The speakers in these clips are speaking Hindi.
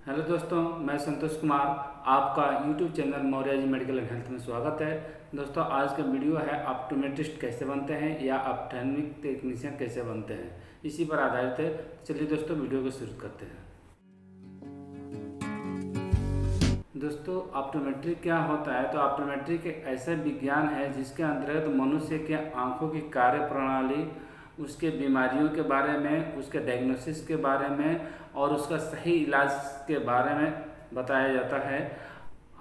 हेलो दोस्तों, मैं संतोष कुमार। आपका YouTube channel Maurya ji medical and health में स्वागत है। दोस्तों, आज का वीडियो है ऑप्टोमेट्रिस्ट कैसे बनते हैं या ऑप्थेल्मिक टेक्नीशियन कैसे बनते हैं, इसी पर आधारित है। चलिए दोस्तों, वीडियो को शुरू करते हैं। दोस्तों, ऑप्टोमेट्री क्या होता है? तो ऑप्टोमेट्री एक ऐसा विज्ञान है जिसके अंतर्गत मनुष्य के आँखों की कार्य प्रणाली, उसके बीमारियों के बारे में, उसके डायग्नोसिस के बारे में और उसका सही इलाज के बारे में बताया जाता है।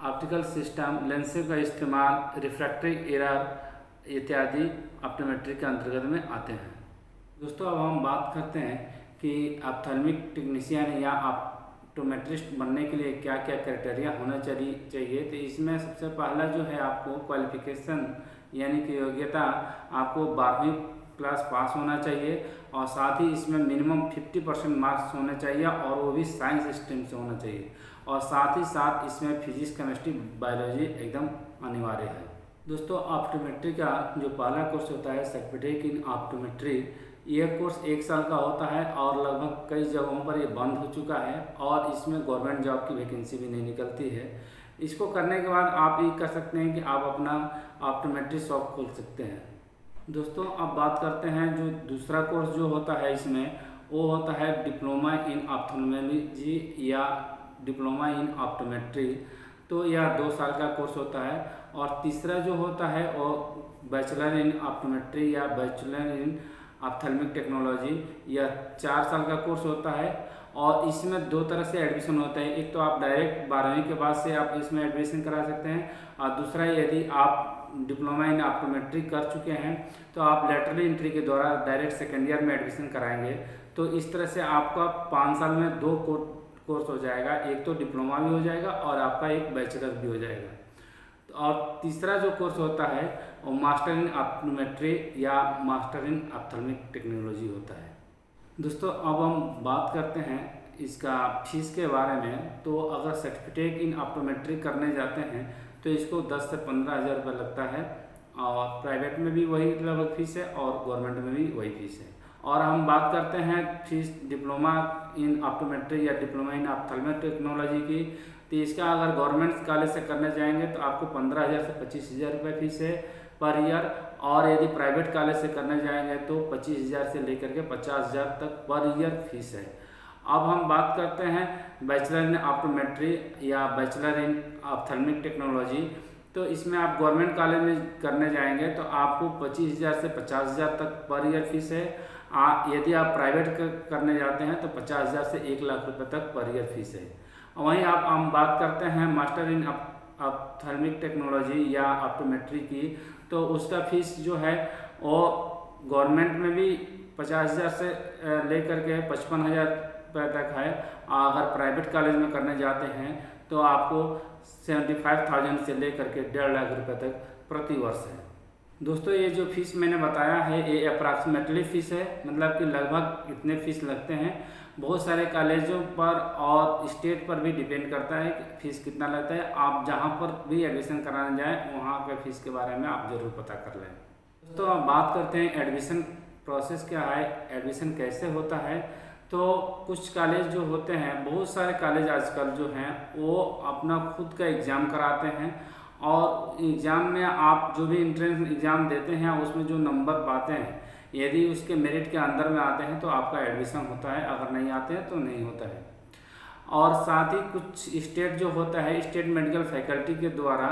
ऑप्टिकल सिस्टम, लेंसों का इस्तेमाल, रिफ्रैक्टिव एरर इत्यादि ऑप्टोमेट्री के अंतर्गत में आते हैं। दोस्तों, अब हम बात करते हैं कि ऑप्थेल्मिक टेक्नीशियन या ऑप्टोमेट्रिस्ट बनने के लिए क्या क्या क्राइटेरिया होना चाहिए। तो इसमें सबसे पहला जो है, आपको क्वालिफिकेशन यानी कि योग्यता, आपको 12वीं क्लास पास होना चाहिए और साथ ही इसमें मिनिमम 50% मार्क्स होने चाहिए और वो भी साइंस स्ट्रीम से होना चाहिए। और साथ ही साथ इसमें फिजिक्स, केमिस्ट्री, बायोलॉजी एकदम अनिवार्य है। दोस्तों, ऑप्टोमेट्री का जो पहला कोर्स होता है सर्टिफिकेट इन ऑप्टोमेट्री, यह कोर्स 1 साल का होता है और लगभग कई जगहों पर ये बंद हो चुका है और इसमें गवर्नमेंट जॉब की वैकेंसी भी नहीं निकलती है। इसको करने के बाद आप ये कर सकते हैं कि आप अपना ऑप्टोमेट्री शॉप खोल सकते हैं। दोस्तों, अब बात करते हैं जो दूसरा कोर्स जो होता है इसमें, वो होता है डिप्लोमा इन ऑप्थेल्मोलॉजी या डिप्लोमा इन ऑप्टोमेट्री। तो यह 2 साल का कोर्स होता है। और तीसरा जो होता है वो बैचलर इन ऑप्टोमेट्री या बैचलर इन ऑप्थेल्मिक टेक्नोलॉजी, यह 4 साल का कोर्स होता है। और इसमें 2 तरह से एडमिशन होता है। एक तो आप डायरेक्ट 12वीं के बाद से आप इसमें एडमिशन करा सकते हैं और दूसरा, यदि आप डिप्लोमा इन ऑप्टोमेट्री कर चुके हैं तो आप लेटरल एंट्री के द्वारा डायरेक्ट सेकेंड ईयर में एडमिशन कराएंगे। तो इस तरह से आपका 5 साल में 2 कोर्स हो जाएगा। एक तो डिप्लोमा भी हो जाएगा और आपका एक बैचलर भी हो जाएगा। और तीसरा जो कोर्स होता है वो मास्टर इन ऑप्टोमेट्री या मास्टर इन ऑप्थेल्मिक टेक्नोलॉजी होता है। दोस्तों, अब हम बात करते हैं इसका फीस के बारे में। तो अगर सर्टिफिकेट इन ऑप्टोमेट्री करने जाते हैं तो इसको 10 से 15 हज़ार रुपये लगता है और प्राइवेट में भी वही लगभग फीस है और गवर्नमेंट में भी वही फीस है। और हम बात करते हैं फीस डिप्लोमा इन ऑप्टोमेट्री या डिप्लोमा इन ऑप्थेल्मिक टेक्नोलॉजी की। तो इसका अगर गवर्नमेंट कॉलेज से करने जाएंगे तो आपको 15,000 से 25,000 रुपये फीस है पर ईयर। और यदि प्राइवेट कॉलेज से करने जाएंगे तो 25,000 से लेकर के 50,000 तक पर ईयर फीस है। अब हम बात करते हैं बैचलर इन ऑप्टोमेट्री या बैचलर इन ऑप्थेल्मिक टेक्नोलॉजी। तो इसमें आप गवर्नमेंट कॉलेज में करने जाएंगे तो आपको 25,000 से 50,000 तक पर ईयर फीस है। यदि आप प्राइवेट करने जाते हैं तो 50,000 से 1,00,000 रुपये तक पर ईयर फीस है। वहीं आप हम बात करते हैं मास्टर इन ऑप्थेल्मिक टेक्नोलॉजी या ऑप्टोमेट्री की। तो उसका फीस जो है वो गवर्नमेंट में भी 50,000 से लेकर के 55,000 रुपये तक है। अगर प्राइवेट कॉलेज में करने जाते हैं तो आपको 75,000 से लेकर के 1.5 लाख रुपये तक प्रति वर्ष है। दोस्तों, ये जो फीस मैंने बताया है ये अप्रॉक्सीमेटली फ़ीस है, मतलब कि लगभग इतने फ़ीस लगते हैं। बहुत सारे कॉलेजों पर और स्टेट पर भी डिपेंड करता है कि फ़ीस कितना लगता है। आप जहाँ पर भी एडमिशन कराने जाएँ वहाँ के फ़ीस के बारे में आप ज़रूर पता कर लें। दोस्तों, अब बात करते हैं एडमिशन प्रोसेस क्या है, एडमिशन कैसे होता है। तो कुछ कॉलेज जो होते हैं, बहुत सारे कॉलेज आजकल जो हैं वो अपना खुद का एग्ज़ाम कराते हैं और एग्ज़ाम में आप जो भी एंट्रेंस एग्ज़ाम देते हैं उसमें जो नंबर पाते हैं, यदि उसके मेरिट के अंदर में आते हैं तो आपका एडमिशन होता है, अगर नहीं आते हैं तो नहीं होता है। और साथ ही कुछ स्टेट जो होता है, स्टेट मेडिकल फैकल्टी के द्वारा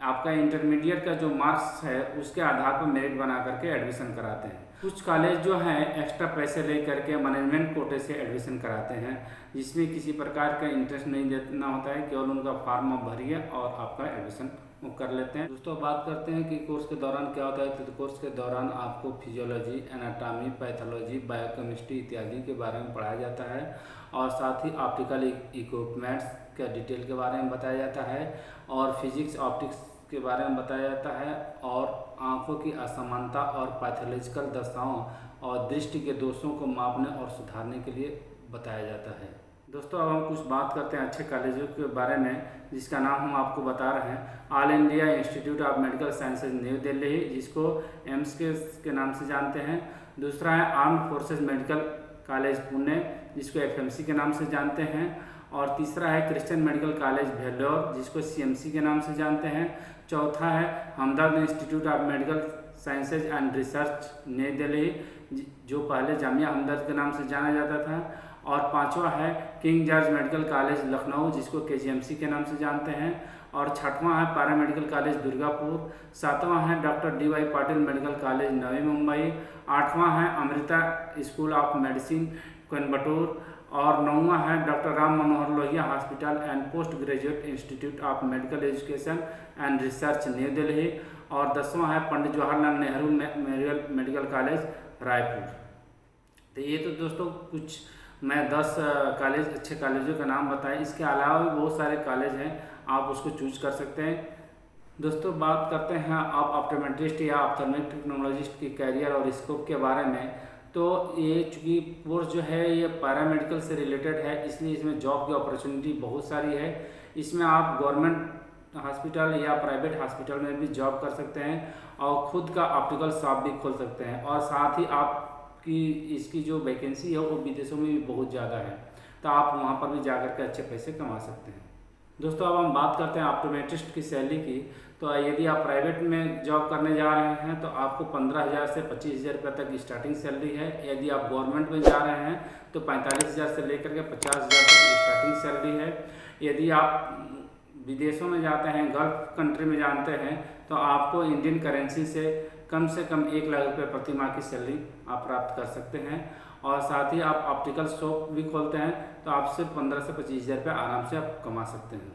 आपका इंटरमीडिएट का जो मार्क्स है उसके आधार पर मेरिट बना करके एडमिशन कराते हैं। कुछ कॉलेज जो हैं एक्स्ट्रा पैसे ले करके मैनेजमेंट कोटे से एडमिशन कराते हैं, जिसमें किसी प्रकार का इंटरेस्ट नहीं देना होता है, केवल उनका फॉर्म आप भरिए और आपका एडमिशन वो कर लेते हैं। दोस्तों, बात करते हैं कि कोर्स के दौरान क्या होता है। तो कोर्स के दौरान आपको फिजियोलॉजी, एनाटॉमी, पैथोलॉजी, बायोकेमिस्ट्री इत्यादि के बारे में पढ़ाया जाता है और साथ ही ऑप्टिकल इक्विपमेंट्स का डिटेल के बारे में बताया जाता है और फिजिक्स, ऑप्टिक्स के बारे में बताया जाता है और आँखों की असमानता और पैथोलॉजिकल दशाओं और दृष्टि के दोषों को मापने और सुधारने के लिए बताया जाता है। दोस्तों, अब हम कुछ बात करते हैं अच्छे कॉलेजों के बारे में जिसका नाम हम आपको बता रहे हैं। All India institute of medical sciences new Delhi, जिसको एम्स के नाम से जानते हैं। दूसरा है armed forces medical college Pune, जिसको एफएमसी के नाम से जानते हैं। और तीसरा है क्रिश्चियन मेडिकल कॉलेज वेल्लोर, जिसको CMC के नाम से जानते हैं। चौथा है Hamdard institute of medical sciences and research Nai Delhi, जो पहले जामिया हमदर्द के नाम से जाना जाता था। और पांचवा है king George medical college Lucknow, जिसको KGMC के नाम से जानते हैं। और छठवां है पैरामेडिकल कॉलेज दुर्गापुर। सातवां है doctor DY Patil medical college Navi Mumbai. आठवां है Amrita school of medicine Coimbatore. और नौवां है doctor Ram Manohar Lohia hospital and post graduate institute of medical education and research New Delhi. और 10वां है पंडित जवाहरलाल नेहरू मेडिकल कॉलेज रायपुर। तो ये तो दोस्तों कुछ मैं 10 कॉलेज अच्छे कॉलेजों का नाम बताए। इसके अलावा भी बहुत सारे कॉलेज हैं, आप उसको चूज कर सकते हैं। दोस्तों बात करते हैं आप ऑप्टोमेट्रिस्ट या ऑप्थेल्मिक टेक्नोलॉजिस्ट के कैरियर और स्कोप के बारे में। तो ये चूँकि कोर्स जो है ये पैरामेडिकल से रिलेटेड है, इसलिए इसमें जॉब की अपॉर्चुनिटी बहुत सारी है। इसमें आप गवर्नमेंट हॉस्पिटल या प्राइवेट हॉस्पिटल में भी जॉब कर सकते हैं और खुद का ऑप्टिकल शॉप भी खोल सकते हैं। और साथ ही आपकी इसकी जो वैकेंसी है वो विदेशों में भी बहुत ज़्यादा है, तो आप वहाँ पर भी जाकर के अच्छे पैसे कमा सकते हैं। दोस्तों अब हम बात करते हैं ऑप्टोमेट्रिस्ट की सैलरी की। तो यदि आप प्राइवेट में जॉब करने जा रहे हैं तो आपको 15,000 से 25,000 रुपये तक की स्टार्टिंग सैलरी है। यदि आप गवर्नमेंट में जा रहे हैं तो 45,000 से लेकर के 50,000 तक की स्टार्टिंग सैलरी है। यदि आप विदेशों में जाते हैं, गल्फ कंट्री में जानते हैं, तो आपको इंडियन करेंसी से कम 1 लाख रुपये प्रति माह की सैलरी आप प्राप्त कर सकते हैं। और साथ ही आप ऑप्टिकल शॉप भी खोलते हैं तो आप सिर्फ 15 से 25,000 रुपये आराम से आप कमा सकते हैं।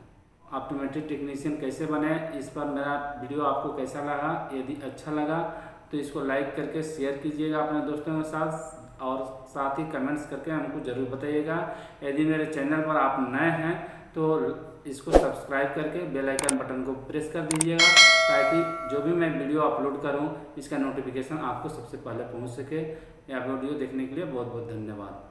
ऑप्टोमेट्रिक टेक्नीशियन कैसे बने, इस पर मेरा वीडियो आपको कैसा लगा? यदि अच्छा लगा तो इसको लाइक करके शेयर कीजिएगा अपने दोस्तों के साथ, और साथ ही कमेंट्स करके हमको ज़रूर बताइएगा। यदि मेरे चैनल पर आप नए हैं तो इसको सब्सक्राइब करके बेल आइकन बटन को प्रेस कर दीजिएगा, ताकि जो भी मैं वीडियो अपलोड करूं इसका नोटिफिकेशन आपको सबसे पहले पहुंच सके। यह वीडियो देखने के लिए बहुत बहुत धन्यवाद।